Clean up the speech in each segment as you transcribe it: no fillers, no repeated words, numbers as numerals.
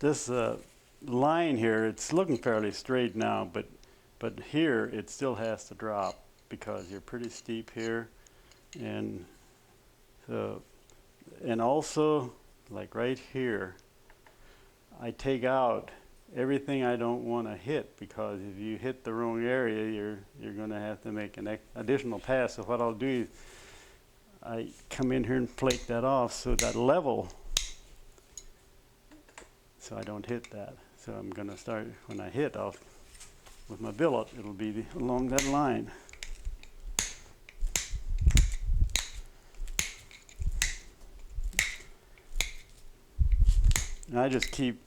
this line here, it's looking fairly straight now, but here it still has to drop because you're pretty steep here, and so, and also like right here, I take out everything I don't want to hit, because if you hit the wrong area, you're going to have to make an additional pass. So what I'll do is I come in here and flake that off so that level, so I don't hit that. So I'm going to start, when I hit off with my billet, it'll be along that line. And I just keep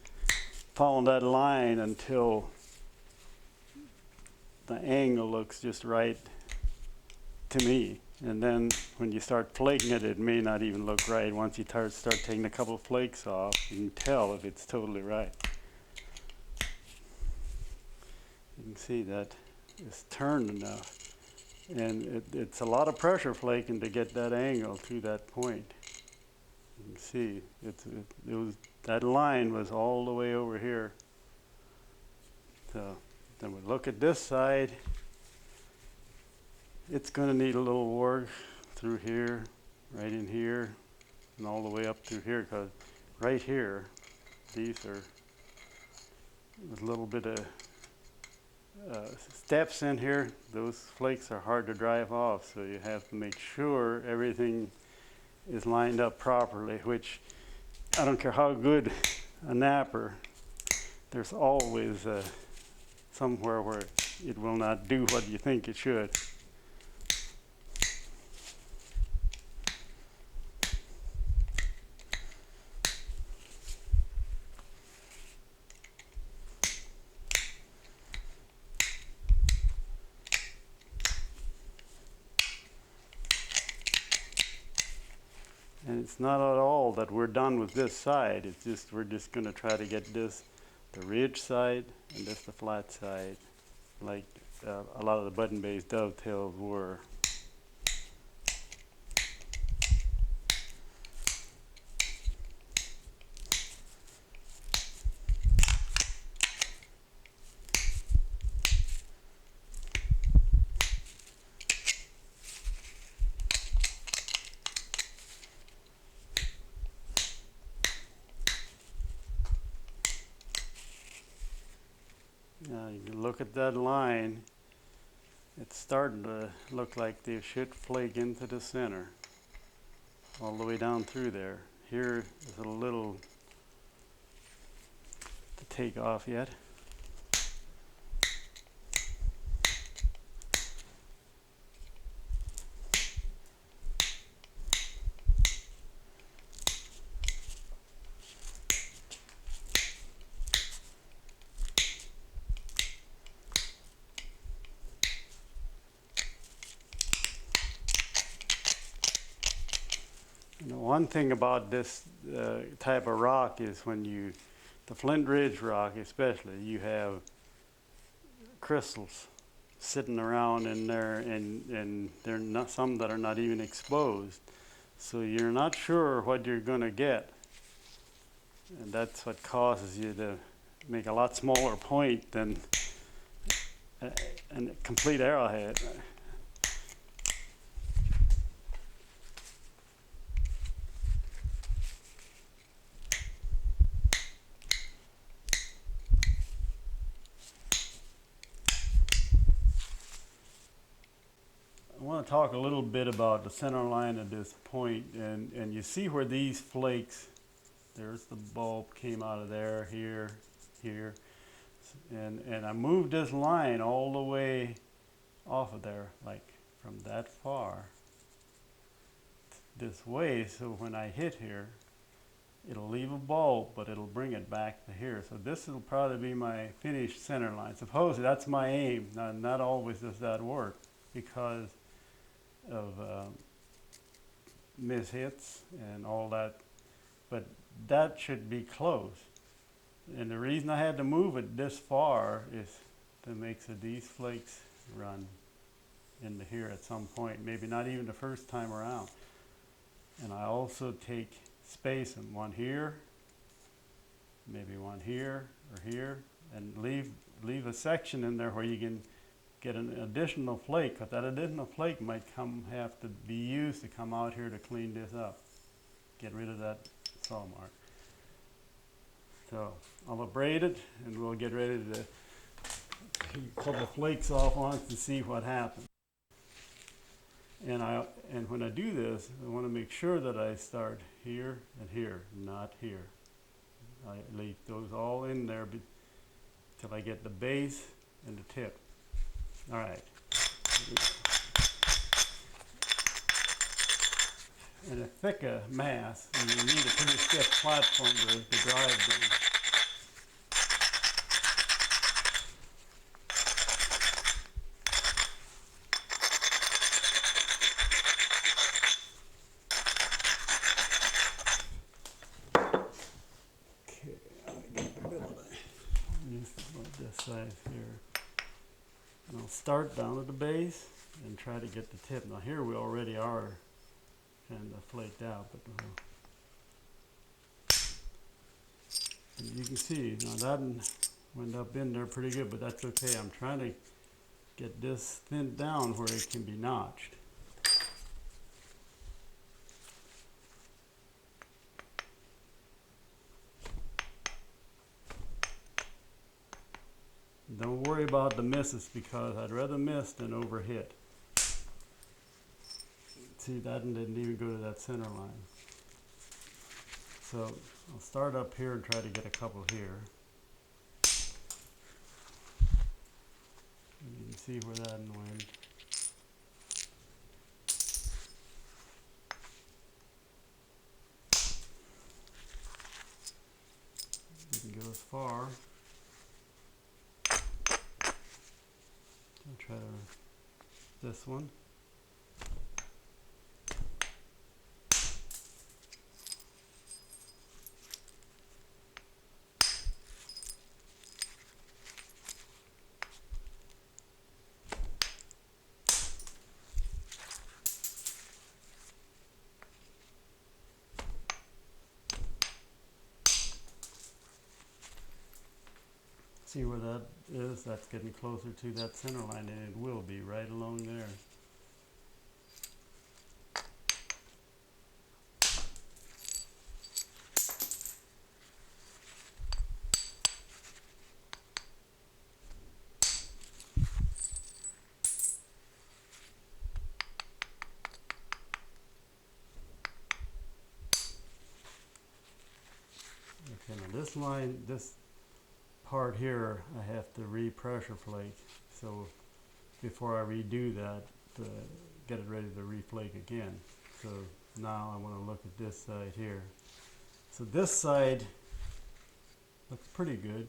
following that line until the angle looks just right to me. And then when you start flaking it, it may not even look right. Once you start taking a couple of flakes off, you can tell if it's totally right. You can see that it's turned enough. And it's a lot of pressure flaking to get that angle to that point. You can see that line was all the way over here. So then we look at this side. It's going to need a little work through here, right in here, and all the way up through here, because right here, these are a little bit of steps in here. Those flakes are hard to drive off, so you have to make sure everything is lined up properly, which I don't care how good a napper, there's always somewhere where it will not do what you think it should. And it's not at all that we're done with this side. It's just, we're just going to try to get this the ridge side and this the flat side, like a lot of the button-based dovetails were. Now you can look at that line. It's starting to look like they should flake into the center, all the way down through there. Here is a little to take off yet. One thing about this type of rock is when the Flint Ridge rock especially, you have crystals sitting around in there, and there are not some that are not even exposed. So you're not sure what you're going to get. And that's what causes you to make a lot smaller point than a complete arrowhead. I want to talk a little bit about the center line at this point, and you see where these flakes, there's the bulb came out of there, here, and I moved this line all the way off of there, like from that far this way, so when I hit here, it'll leave a bulb, but it'll bring it back to here. So this will probably be my finished center line. Supposedly that's my aim. Now, not always does that work because of mishits and all that, but that should be close. And the reason I had to move it this far is to make so these flakes run into here at some point, maybe not even the first time around. And I also take space, and one here maybe one here or here, and leave a section in there where you can get an additional flake, because that additional flake might have to be used to come out here to clean this up, get rid of that saw mark. So I'll abrade it, and we'll get ready to pull the flakes off on it to see what happens. And when I do this, I want to make sure that I start here and here, not here. I leave those all in there till I get the base and the tip. All right. And a thicker mass, and you need a pretty stiff platform to drive them. Okay, I get the middle. Use about this size here. And I'll start down at the base and try to get the tip. Now here we already are kind of flaked out, but and you can see now that went up in there pretty good, but that's okay. I'm trying to get this thinned down where it can be notched. Don't worry about the misses, because I'd rather miss than overhit. See, that didn't even go to that center line. So I'll start up here and try to get a couple here. And you can see where that went. Didn't go as far. I'll try this one. See where that is? That's getting closer to that center line, and it will be right along there. Okay, now this line, this part here, I have to re-pressure flake. So before I redo that, get it ready to reflake again. So now I want to look at this side here. So this side looks pretty good.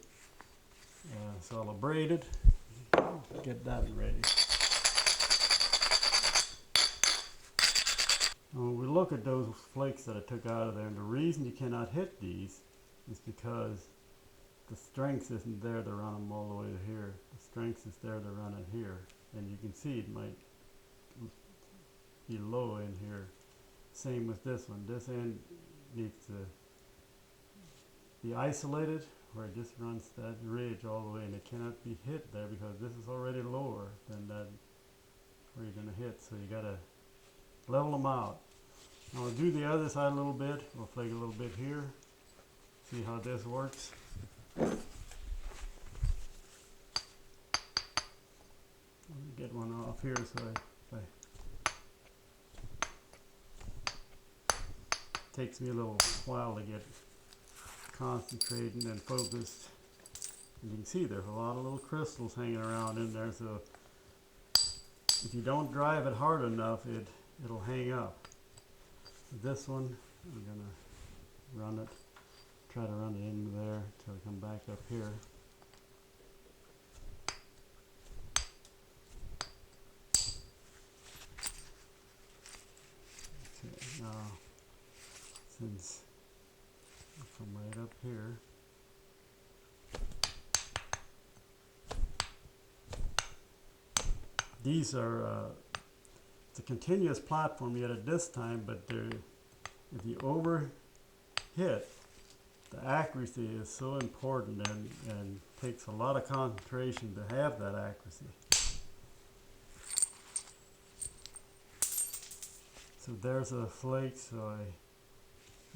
So I'll abrade it, get that ready. When we look at those flakes that I took out of there, and the reason you cannot hit these is because the strength isn't there to run them all the way to here. The strength is there to run it here. And you can see it might be low in here. Same with this one. This end needs to be isolated where it just runs that ridge all the way, and it cannot be hit there because this is already lower than that where you're going to hit. So you got to level them out. Now we'll do the other side a little bit. We'll flake a little bit here. See how this works. Get one off here so takes me a little while to get concentrated and focused. And you can see there's a lot of little crystals hanging around in there, so if you don't drive it hard enough, it'll hang up. This one, I'm gonna run it, try to run it in there till I come back up here. Okay, now since I come right up here, these are it's a continuous platform yet at this time, but if you overhit, the accuracy is so important and takes a lot of concentration to have that accuracy. So there's a flake, so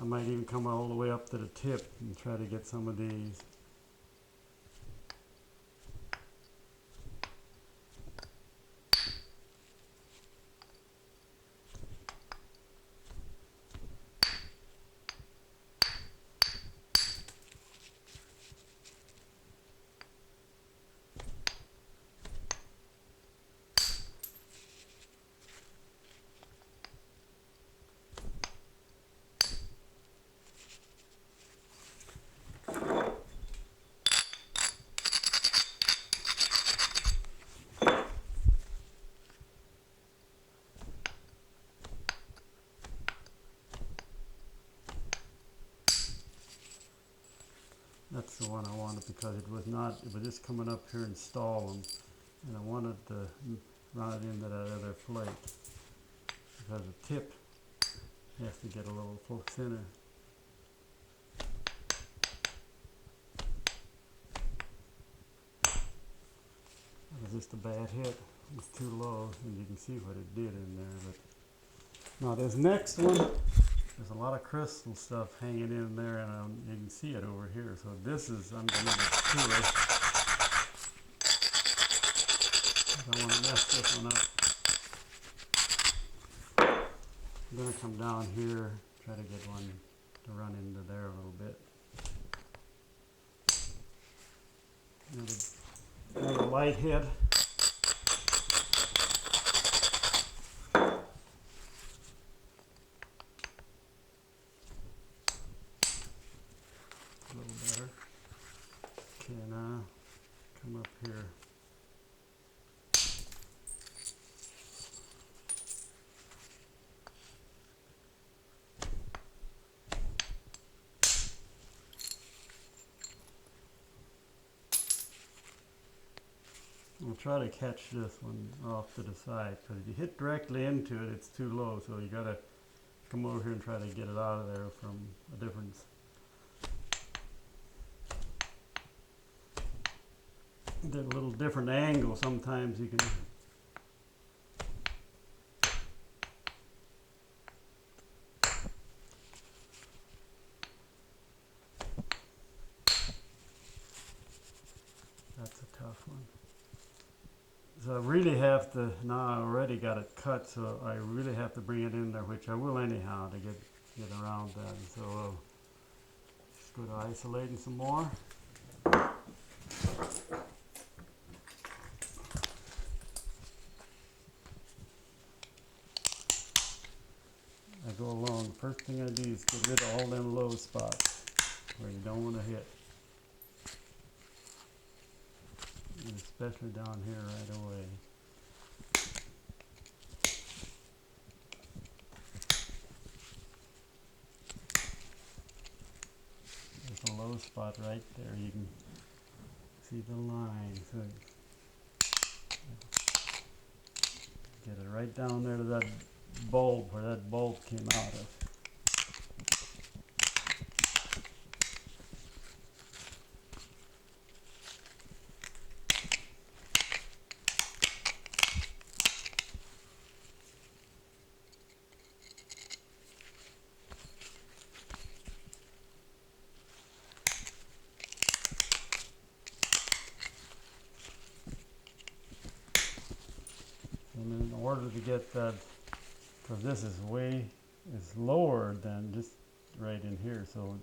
I might even come all the way up to the tip and try to get some of these. That's the one I wanted because it was just coming up here and stalling, and I wanted to run it into that other flake because the tip has to get a little thinner. That was just a bad hit. It was too low, and you can see what it did in there. But now this next one, there's a lot of crystal stuff hanging in there, and you can see it over here. So this is, I'm going to do it. I don't want to mess this one up. I'm going to come down here, try to get one to run into there a little bit. Another light hit. A little better. Okay, now come up here. I'll try to catch this one off to the side, because if you hit directly into it, it's too low. So you got to come over here and try to get it out of there from a different. At a little different angle, sometimes you can. That's a tough one. So I really have to, now I already got it cut, so I really have to bring it in there, which I will anyhow to get around that. And so just go to isolating some more. I go along, the first thing I do is get rid of all them low spots where you don't want to hit. And especially down here right away. There's a low spot right there, you can see the line. So get it right down there to that bulb where that bulb came out of. And in order to get that, because this is lower than just right in here, so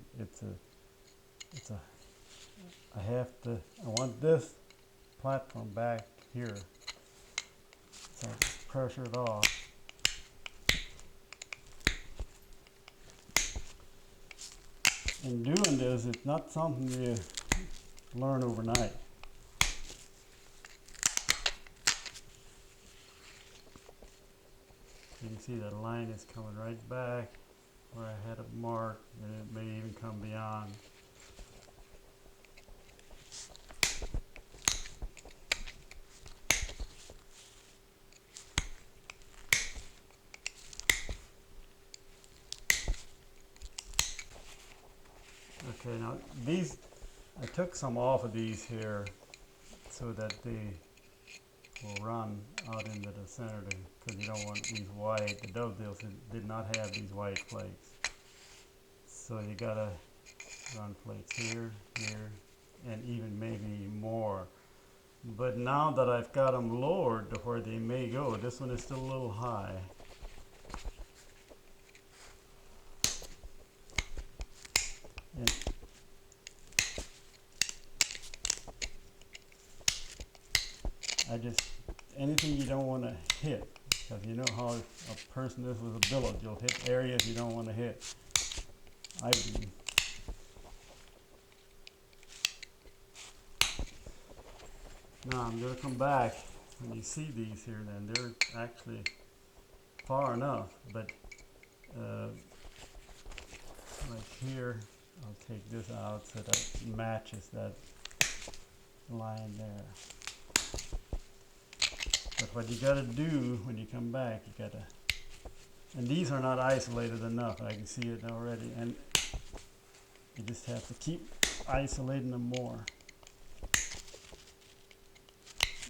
I want this platform back here, so I just pressure it off. In doing this, it's not something you learn overnight. You can see that line is coming right back where I had it marked, and it may even come beyond. Okay, now these, I took some off of these here so that they will run out into the center, because you don't want these white, the Dovetails did not have these white flakes. So you gotta run flakes here, here, and even maybe more. But now that I've got them lowered to where they may go, this one is still a little high. And anything you don't want to hit, because you know how a person is with a billet, you'll hit areas you don't want to hit. I do. Now I'm going to come back. When you see these here, then they're actually far enough, but like here, I'll take this out so that matches that line there. But what you gotta do when you come back, you gotta, and these are not isolated enough, I can see it already, and you just have to keep isolating them more.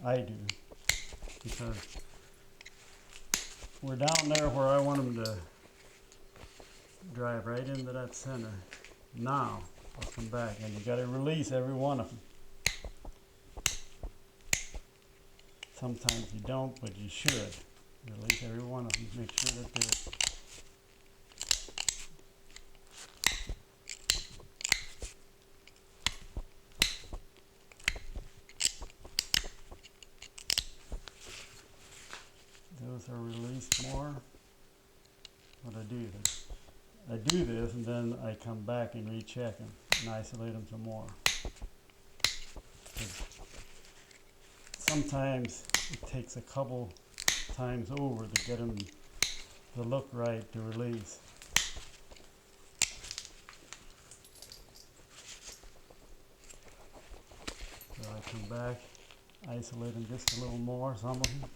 I do, because we're down there where I want them to drive right into that center. Now, I'll come back, and you gotta release every one of them. Sometimes you don't, but you should. Release every one of them, make sure that they're those are released more. What I do this, and then I come back and recheck them and isolate them some more. Sometimes it takes a couple times over to get them to look right to release. So I come back, isolate them just a little more, some of them.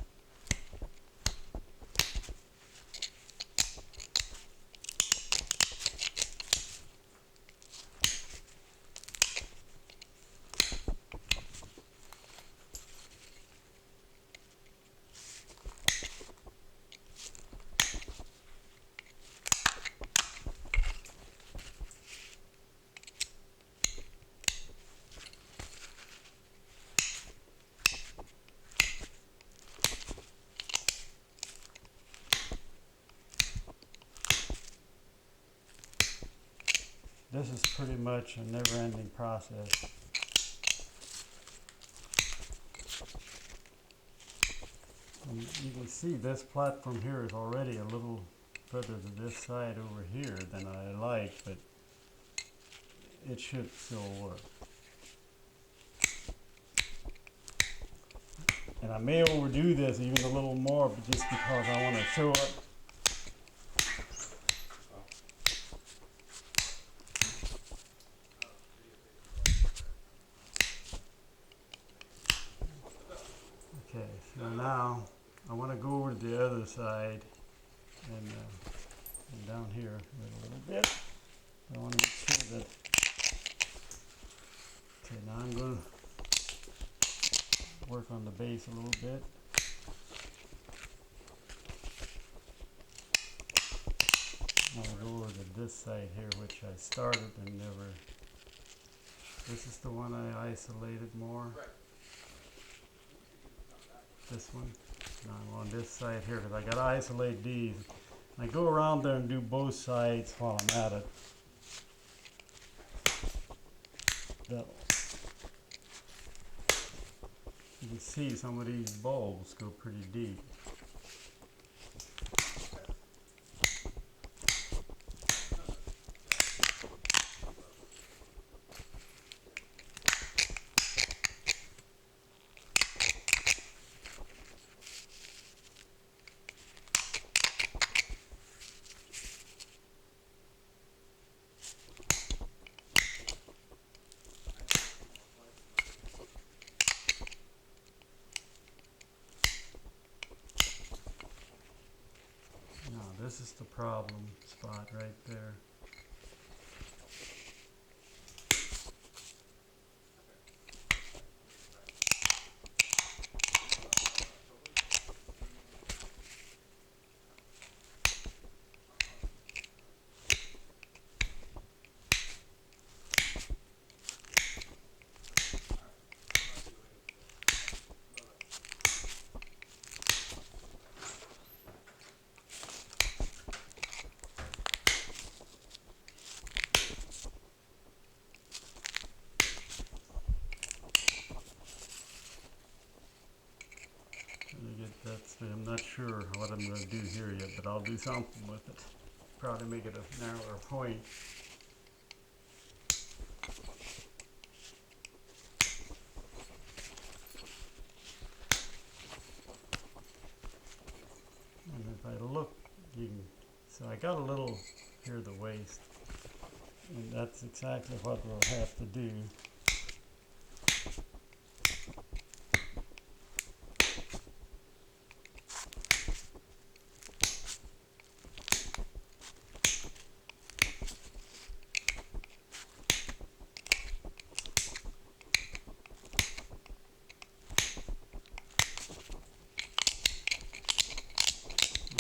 This is pretty much a never-ending process. And you can see this platform here is already a little further to this side over here than I like, but it should still work. And I may overdo this even a little more, but just because I want to show it. Okay, so now I want to go over to the other side and down here a little bit. I want to make sure that. Okay, now I'm going to work on the base a little bit. I'll go over to this side here, which I started and never. This is the one I isolated more. This one. Now I'm on this side here because I got to isolate these. I go around there and do both sides while I'm at it. You can see some of these bulbs go pretty deep. This is the problem spot right there. not sure what I'm going to do here yet, but I'll do something with it. Probably make it a narrower point. And if I look, you can, so I got a little here at the waist, and that's exactly what we'll have to do.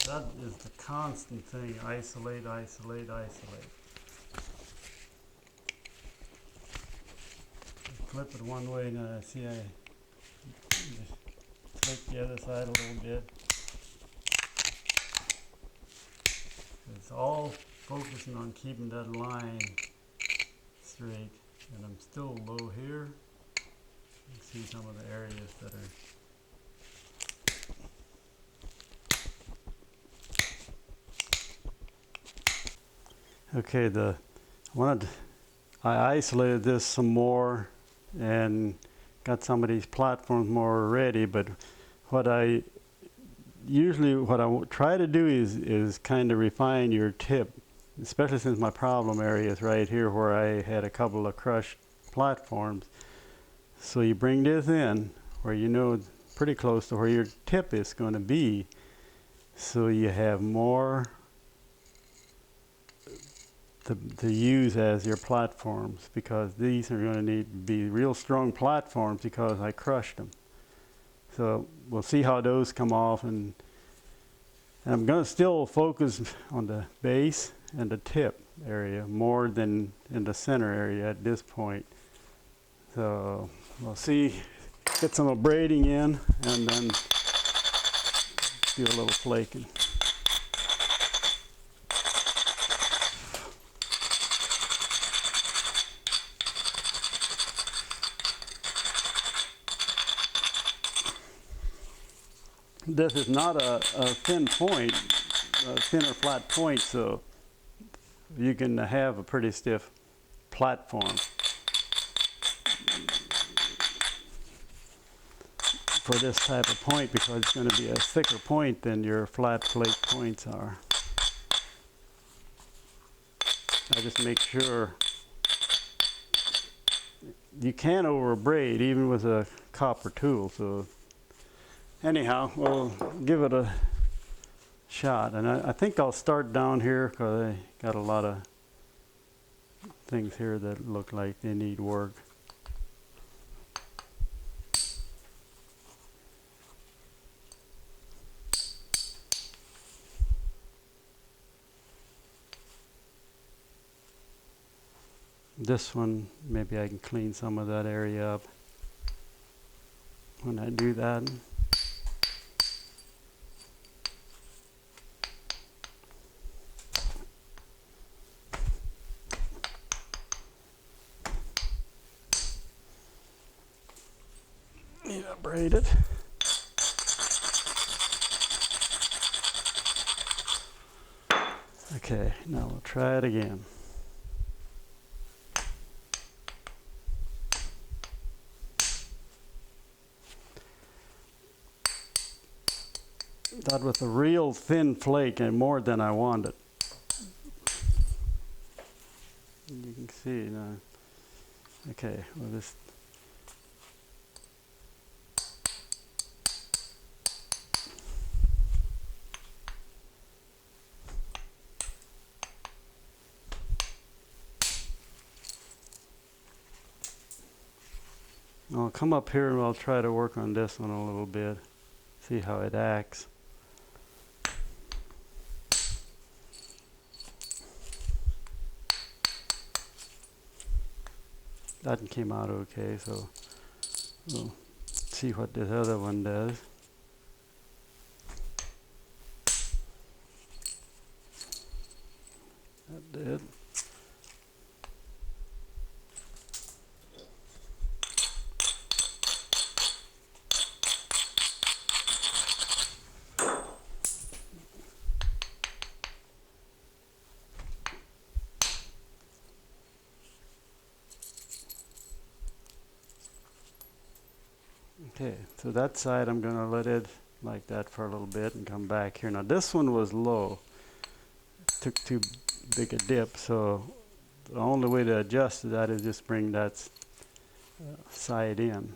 That is the constant thing, isolate, isolate, isolate. Flip it one way, now I see I just flip the other side a little bit. It's all focusing on keeping that line straight, and I'm still low here. You can see some of the areas that are okay. I isolated this some more and got some of these platforms more ready, but what I try to do is kind of refine your tip, especially since my problem area is right here where I had a couple of crushed platforms. So you bring this in where you know pretty close to where your tip is going to be, so you have more to use as your platforms, because these are going to need to be real strong platforms because I crushed them. So we'll see how those come off, and I'm going to still focus on the base and the tip area more than in the center area at this point. So we'll see, get some abrading in, and then do a little flaking. This is not a thin point, a thin or flat point, so you can have a pretty stiff platform. For this type of point, because it's going to be a thicker point than your flat flake points are. I just make sure you can't over braid even with a copper tool. So anyhow, we'll give it a shot, and I think I'll start down here because I got a lot of things here that look like they need work. This one, maybe I can clean some of that area up when I do that. Need to braid it. Okay, now we'll try it again. That was a real thin flake and more than I wanted. You can see now. Okay, well this. I'll come up here and I'll try to work on this one a little bit, see how it acts. That came out okay, so we'll see what this other one does. That did. Okay, so that side I'm going to let it like that for a little bit and come back here. Now this one was low. Took too big a dip, so the only way to adjust that is just bring that side in.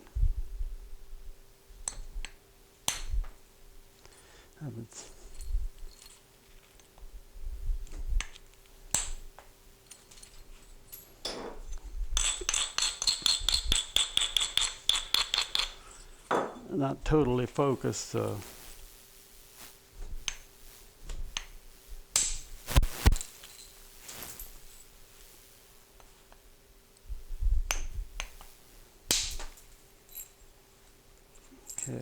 Not totally focused, so okay.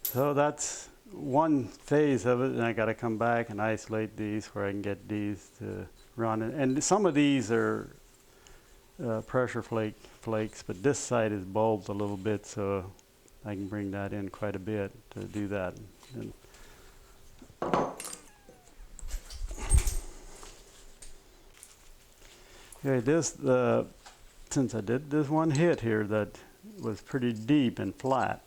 So that's one phase of it, and I got to come back and isolate these where I can get these to run. And some of these are pressure flakes, but this side is bulbed a little bit, so I can bring that in quite a bit to do that. And okay, since I did this one hit here that was pretty deep and flat,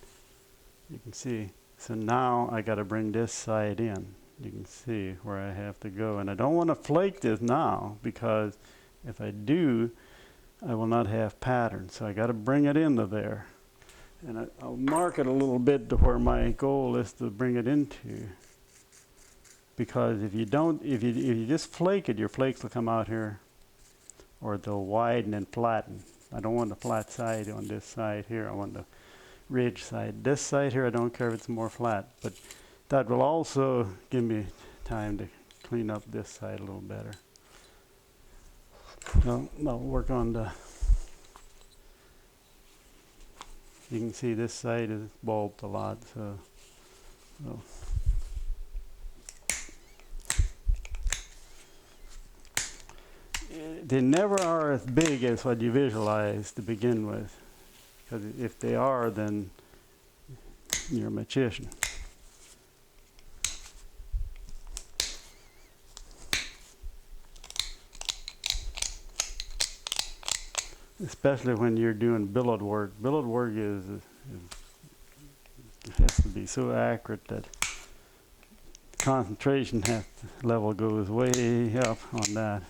you can see. So now I got to bring this side in. You can see where I have to go, and I don't want to flake this now, because if I do, I will not have pattern. So I got to bring it into there, and I'll mark it a little bit to where my goal is to bring it into. Because if you don't, if you just flake it, your flakes will come out here, or they'll widen and flatten. I don't want the flat side on this side here. I want the ridge side. This side here, I don't care if it's more flat, but that will also give me time to clean up this side a little better. So I'll work on the, you can see this side is bulbed a lot, so they never are as big as what you visualize to begin with. Because if they are, then you're a magician. Especially when you're doing billet work. Billet work has to be so accurate that concentration level goes way up on that.